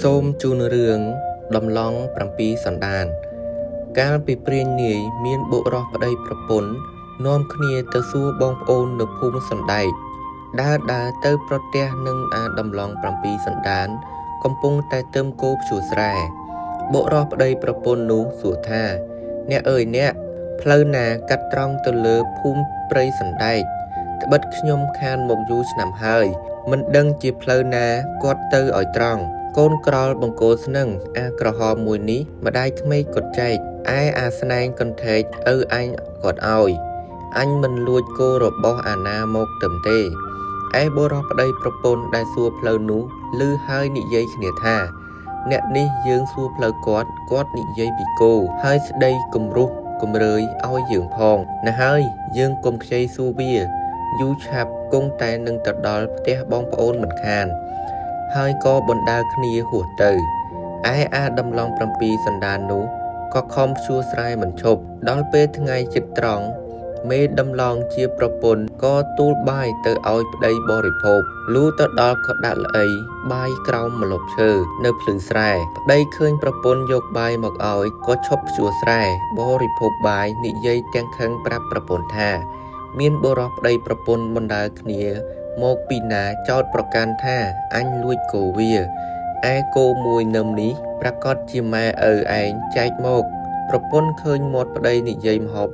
សូមជូនរឿងដំឡង7សន្តានកាលពីព្រាញនាយមានបុរសប្តីប្រពន្ធនាំគ្នាទៅសួរបងប្អូននៅភូមិសណ្ដែកដើរទៅប្រទះនឹងអាដំឡង7សន្តានកំពុងតែទឹមគោភ្ជួរស្រែបុរសប្តីប្រពន្ធនោះសួរថាអ្នកអើយអ្នកផ្លូវណាកាត់ត្រង់ទៅលើភូមិព្រៃសណ្ដែកត្បិតខ្ញុំខានមកយូរឆ្នាំហើយមិនដឹងជាផ្លូវណាគាត់ទៅឲ្យត្រង់កូនក្រលបង្គោលស្នឹងអាក្រហមមួយនេះម្ដាយក្មេកគាត់ចែកឯអាស្នែងកន្ធែកឪអញគាត់ឲ្យអញមិនលួចគោរបស់អាណាមកទឹមទេឯបុរសប្តីប្រពន្ធដែលសួរផ្លូវនោះឮហើយនិយាយគ្នាថាអ្នកនេះយើងសួរផ្លូវគាត់និយាយពីគោហើយស្ដីគំរោះគំរើយឲ្យយើងផងណាហើយយើងកុំខ្ចីសួរវាយូរឆាប់គង់តែនឹងទៅដល់ផ្ទះបងប្អូនមិនខានហើយក៏បណ្ដាលគ្នាហួសទៅឯអាដំឡង7សន្តាននោះក៏ខំព្យួរស្រែមិនឈប់ដល់ពេលថ្ងៃជិតត្រង់មេដំឡងជាប្រពន្ធក៏ទូលបាយទៅឲ្យប្តីបរិភោគលូទៅដល់ក៏ដាក់ល្អីបាយក្រោមម្លប់ឈើនៅភ្លឺស្រែប្តីឃើញប្រពន្ធយកបាយមកឲ្យក៏ឈប់ព្យួរស្រែបរិភោគបាយនិយាយទាំងខឹងប្រាប់ប្រពន្ធថាមានបុរសប្តីប្រពន្ធបណ្ដាលគ្នាមកពីណាចោតប្រកាន់ថាអញលួចគោវាឯគោមួយនឹមនេះប្រកាសជាម៉ែឪឯងចែកមកប្រពន្ធឃើញមាត់ប្តីនិយាយម្ហូប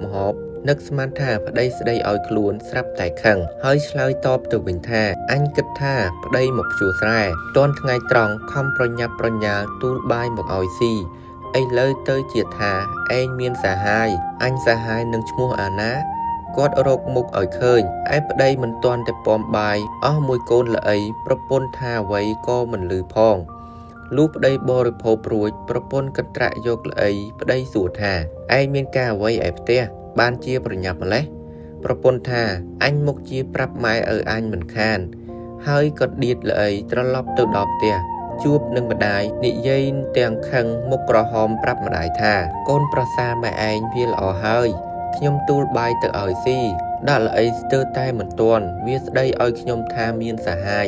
នឹកស្មានថាប្តីស្ដីឲ្យខ្លួនស្រាប់តែខឹងហើយឆ្លើយតបទៅវិញថាអញគិតថាប្តីមកព្យួរស្រែទាន់ថ្ងៃត្រង់ខំប្រញាប់ប្រញាល់ទូលបាយមកឲ្យស៊ីឥឡូវទៅជាថាឯងមានសាហាយអញសាហាយនឹងឈ្មោះអាណាគាត់រកមុខឲ្យឃើញឯប្តីមិនទាន់តែពំបាយអស់មួយកូនល្អីប្រពន្ធថាអ្វីក៏មិនឮផងលុះប្តីបរិភោគរួចប្រពន្ធកត្រាក់យកល្អីប្តីសួរថាឯងមានការអ្វីឯផ្ទះបានជាប្រញាប់ម្លេះប្រពន្ធថាអញមកជាប្រាប់ម៉ែឪអញមិនខានហើយក៏ដៀតល្អីត្រឡប់ទៅដល់ផ្ទះជួបនឹងម្ដាយនិយាយទាំងខឹងមុខក្រហមប្រាប់ម្ដាយថាកូនប្រសាម៉ែឯងវាល្អហើយខ្ញុំទូលបាយទៅឲ្យស៊ីដាក់ល្អីស្ទើរតែមិនទាន់វាស្ដីឲ្យខ្ញុំថាមានសាហាយ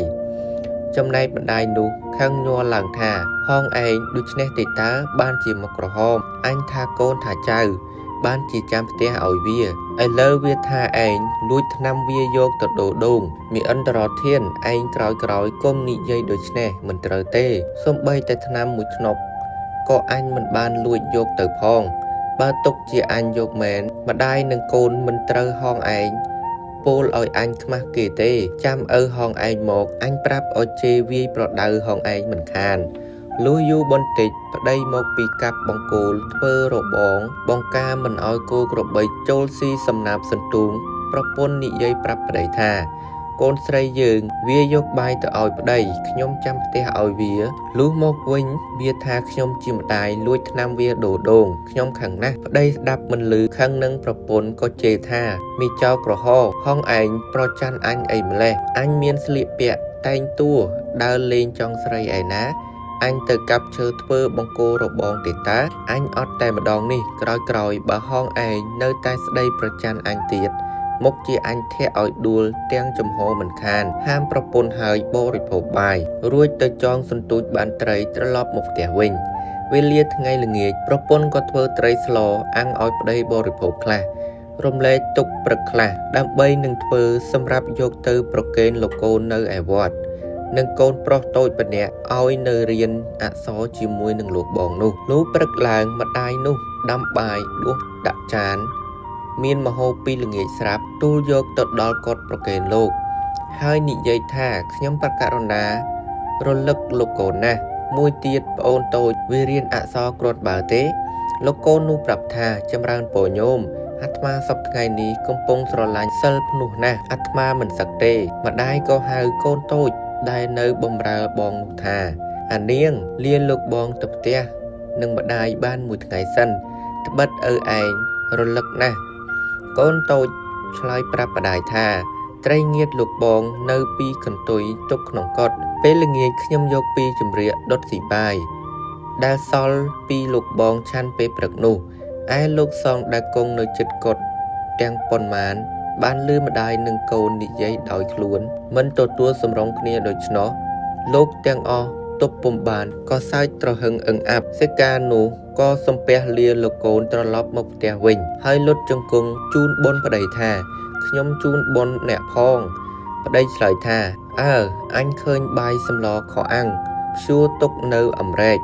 ចំណែកម្ដាយនោះខឹងញ័រឡើងថាហងឯងដូច្នេះទេតើបានជាមុខក្រហមអញថាកូនថាចៅបានជាចាំផ្ទះឲ្យវាឥឡូវវាថាឯងលួចថ្នាំវាយកទៅដូរដូងមានអន្តរធានឯងក្រោយគុំនិយាយដូច្នេះមិនត្រូវទេសូម្បីតែថ្នាំមួយធ្នប់ក៏អញមិនបានលួចយកទៅផងបើទុកជាអញយកមែនម្ដាយនិងកូនមិនត្រូវហងឯងពោលឲ្យអញខ្មាស់គេទេចាំឪហងឯងមកអញប្រាប់ឲ្យជេរវាយប្រដៅហងឯងមិនខានលុះយូរបន្តិចប្តីមកពីកាប់បង្គោលធ្វើរបងបង្ការមិនឲ្យគោក្របីចូលស៊ីសំណាបសន្ទូងប្រពន្ធនិយាយប្រាប់ប្តីថាកូនស្រីយើងវាយកបាយទៅឲ្យប្តីខ្ញុំចាំផ្ទះឲ្យវាលុះមកវិញវាថាខ្ញុំជាម្ដាយលួចថ្នាំវាដូរដូងខ្ញុំខឹងណាស់ប្តីស្ដាប់មិនឮខឹងនឹងប្រពន្ធក៏ជេរថាមីចៅក្រហមហងឯងប្រច័ណ្ឌអញអីម្លេះអញមានស្លៀកពាក់តែងតួដើរលេងចង់ស្រីឯណាអញទៅកាប់ឈើធ្វើបង្គោលរបងទេតាអញអត់តែម្ដងនេះក្រោយបើហងឯងនៅតែស្ដីប្រច័ណ្ឌអញទៀតមុខជាអញធាក់ឲ្យដួលទាំងចំហមិនខានហាមប្រពន្ធហើយបរិភោគបាយរួចទៅចងសន្ទូចបានត្រីត្រឡប់មកផ្ទះវិញវេលាថ្ងៃល្ងាចប្រពន្ធក៏ធ្វើត្រីស្លអាំងឲ្យប្តីបរិភោគខ្លះរំលែកទុកព្រឹកខ្លះដើម្បីនឹងធ្វើសម្រាប់យកទៅប្រគេនលោកកូននៅឯវត្តនឹងកូនប្រុសតូចម្នាក់ឲ្យនៅរៀនអក្សរជាមួយនឹងលោកបងនោះលុះព្រឹកឡើងម្ដាយនោះដាំបាយដួសដាក់ចានមានមហូបពីល្ងាចស្រាប់ទូលយកទៅដល់កត់ប្រគេនលោកហើយនិយាយថាខ្ញុំប្រកាសរណារលឹកលោកកូនណាស់មួយទៀតប្អូនតូចវារៀនអក្សរគ្រាន់បើទេលោកកូននោះប្រាប់ថាចម្រើនពរញោមអាត្មាសប្តាហ៍ថ្ងៃនេះកំពុងស្រឡាញ់សិលភ្នោះណាស់អាត្មាមិនសឹកទេម្ដាយក៏ហៅកូនតូចដែលនៅបំរើបងនោះថាអានាងលាលោកបងទៅផ្ទះនឹងម្ដាយបានមួយថ្ងៃសិនត្បិតឪឯងរលឹកណាស់កូនតូចឆ្លើយប្រាប់ម្ដាយថាត្រីងៀតលោកបងនៅពីកន្ទុយទុកក្នុងកត់ពេលល្ងាចខ្ញុំយកពីជំរាកដុតស៊ីបាយដែលសល់ពីលោកបងឆាន់ពេលព្រឹកនោះឯលោកសងដែលគង់នៅជិតកត់ទាំងប៉ុន្មានបានលឺម្ដាយនិងកូននិយាយដោយខ្លួនមិនទទួលសម្រងគ្នាដូច្នោះលោកទាំងអស់ ទប់ពុំបានក៏សើចត្រហឹងអឹងអាប់សេកានោះក៏សំពះលាលោកកូនត្រឡប់មកផ្ទះវិញហើយលុតជង្គង់ជូនបុណ្យប្តីថាខ្ញុំជូនបុណ្យអ្នកផងប្តីឆ្លើយថាអើអញឃើញបាយសម្លខអាំងព្យួរទុកនៅអំរែក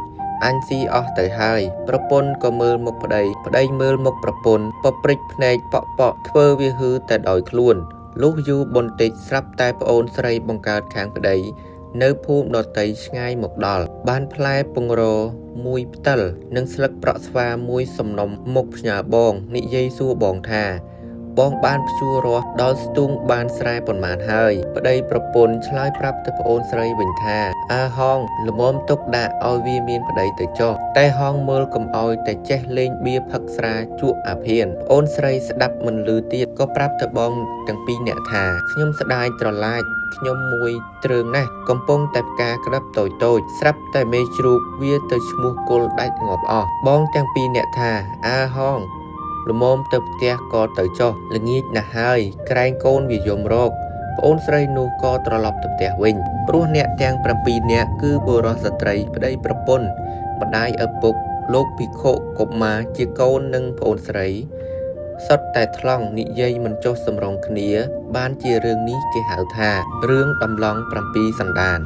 អញស៊ីអស់ទៅហើយប្រពន្ធក៏មើលមុខប្តីមើលមុខប្រពន្ធពព្រិចភ្នែកប៉ក់ធ្វើវាហឺតែដោយខ្លួនលុះយូរបន្តិចស្រាប់តែប្អូនស្រីបង្កើតខាងប្តីនៅភូមិដតីឆ្ងាយមកដល់បានផ្លែពងរមួយផ្តិលនិងស្លឹកប្រក់ស្វាមួយសំណុំមុខផ្ញើបងនិយាយសួរបងថាបងបានព្យួររស់ដល់ស្ទូងបានស្រែប៉ុន្មានហើយប្តីប្រពន្ធឆ្លើយប្រាប់ទៅប្អូនស្រីវិញថាអើហងល្មមទុកដាក់ឲ្យវាមានប្តីទៅចុះតែហងមើលកំអោយតែចេះលេងបៀផឹកស្រាជក់អាភៀនប្អូនស្រីស្ដាប់មិនលឺទៀតក៏ប្រាប់ទៅបងទាំងពីរអ្នកថាខ្ញុំស្ដាយត្រឡាចខ្ញុំមួយត្រឹងណាស់កំពុងតែផ្កាក្តាប់តូចស្រាប់តែមេជ្រូកវាទៅឈ្មោះគល់ដាច់ងាប់អស់បងទាំងពីរអ្នកថាអើហងល្មមទៅផ្ទះក៏ទៅចុះល្ងាចណាស់ហើយក្រែងកូនវាយំរកប្អូនស្រីនោះក៏ត្រឡប់ទៅផ្ទះវិញព្រោះអ្នកទាំង7នាក់គឺបុរសស្ត្រីប្តីប្រពន្ធម្ដាយឪពុកលោកភិក្ខុកុមារជាកូននិងប្អូនស្រីសុទ្ធតែថ្លង់និយាយមិនចុះសម្រុងគ្នាបានជារឿងនេះគេហៅថារឿងដំឡង7សន្តាន